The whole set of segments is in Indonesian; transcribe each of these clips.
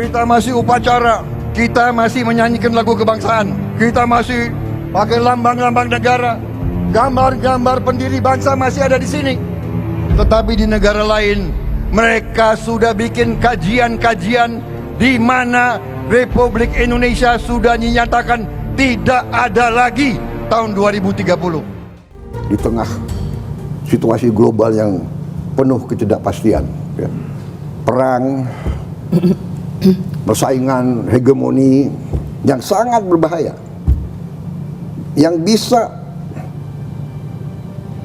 Kita masih upacara, kita masih menyanyikan lagu kebangsaan, kita masih pakai lambang-lambang negara, gambar-gambar pendiri bangsa masih ada di sini. Tetapi di negara lain, mereka sudah bikin kajian-kajian di mana Republik Indonesia sudah dinyatakan tidak ada lagi tahun 2030. Di tengah situasi global yang penuh ketidakpastian, ya, perang, persaingan, hegemoni yang sangat berbahaya, yang bisa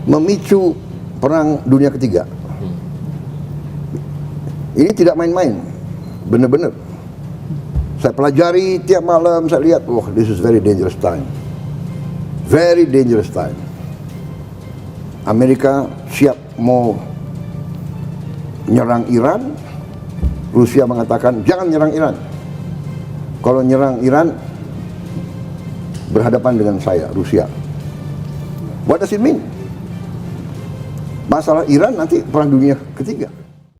memicu perang dunia ketiga. Ini tidak main-main, benar-benar. Saya pelajari tiap malam, saya lihat, this is very dangerous time. Very dangerous time. Amerika siap mau nyerang Iran, Rusia mengatakan jangan nyerang Iran. Kalau nyerang Iran, berhadapan dengan saya, Rusia. What does it mean? Masalah Iran nanti perang dunia ketiga.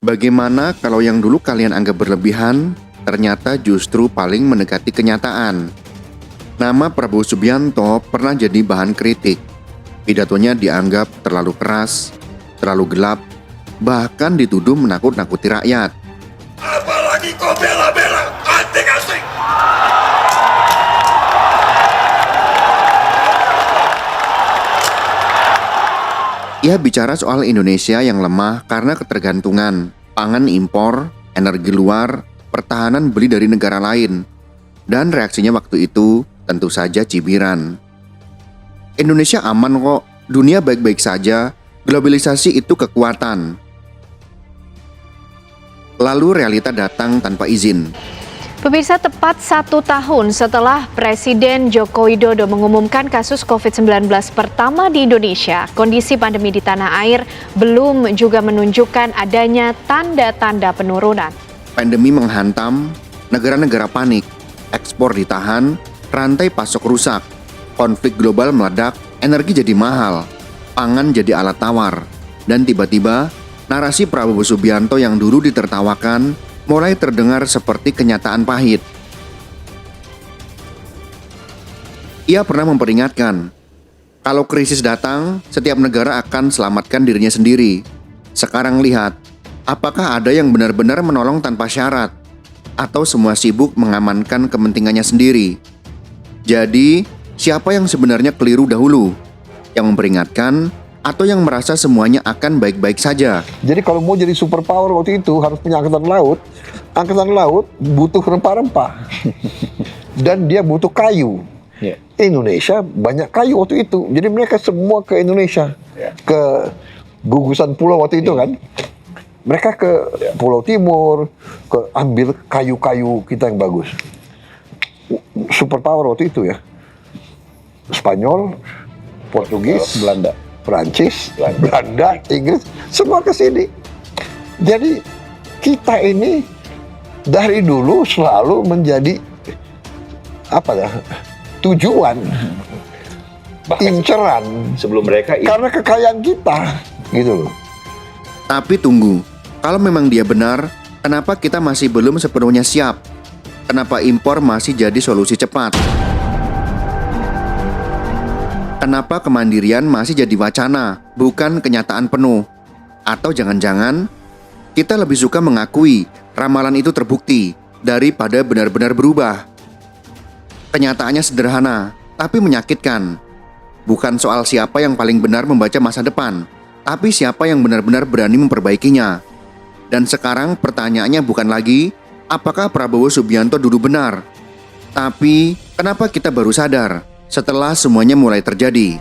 Bagaimana kalau yang dulu kalian anggap berlebihan, ternyata justru paling mendekati kenyataan? Nama Prabowo Subianto pernah jadi bahan kritik. Pidatonya dianggap terlalu keras, terlalu gelap, bahkan dituduh menakut-nakuti rakyat. Apalagi kau bela-bela anti-asing. Ia bicara soal Indonesia yang lemah karena ketergantungan pangan impor, energi luar, pertahanan beli dari negara lain. Dan reaksinya waktu itu tentu saja cibiran. Indonesia aman kok, dunia baik-baik saja, globalisasi itu kekuatan. Lalu realita datang tanpa izin. Pemirsa, tepat 1 tahun setelah Presiden Joko Widodo mengumumkan kasus COVID-19 pertama di Indonesia, kondisi pandemi di tanah air belum juga menunjukkan adanya tanda-tanda penurunan. Pandemi menghantam, negara-negara panik, ekspor ditahan, rantai pasok rusak, konflik global meledak, energi jadi mahal, pangan jadi alat tawar, dan tiba-tiba narasi Prabowo Subianto yang dulu ditertawakan mulai terdengar seperti kenyataan pahit. Ia pernah memperingatkan, kalau krisis datang, setiap negara akan selamatkan dirinya sendiri. Sekarang lihat, apakah ada yang benar-benar menolong tanpa syarat, atau semua sibuk mengamankan kepentingannya sendiri? Jadi, siapa yang sebenarnya keliru dahulu? Yang memperingatkan, atau yang merasa semuanya akan baik-baik saja? Jadi kalau mau jadi superpower waktu itu harus punya angkatan laut. Angkatan laut butuh rempah-rempah dan dia butuh kayu. Indonesia banyak kayu waktu itu. Jadi mereka semua ke Indonesia, ke gugusan pulau waktu itu kan. Mereka ke Pulau Timur, ke ambil kayu-kayu kita yang bagus. Superpower waktu itu ya. Spanyol, Portugis, Belanda. Prancis, Belanda, Inggris, semua ke sini. Jadi kita ini dari dulu selalu menjadi tujuan, inceran sebelum mereka karena kekayaan kita, gitu loh. Tapi tunggu, kalau memang dia benar, kenapa kita masih belum sepenuhnya siap? Kenapa impor masih jadi solusi cepat? Kenapa kemandirian masih jadi wacana, bukan kenyataan penuh? Atau jangan-jangan kita lebih suka mengakui ramalan itu terbukti daripada benar-benar berubah? Kenyataannya sederhana, tapi menyakitkan. Bukan soal siapa yang paling benar membaca masa depan, tapi siapa yang benar-benar berani memperbaikinya. Dan sekarang pertanyaannya bukan lagi apakah Prabowo Subianto dulu benar, tapi kenapa kita baru sadar setelah semuanya mulai terjadi?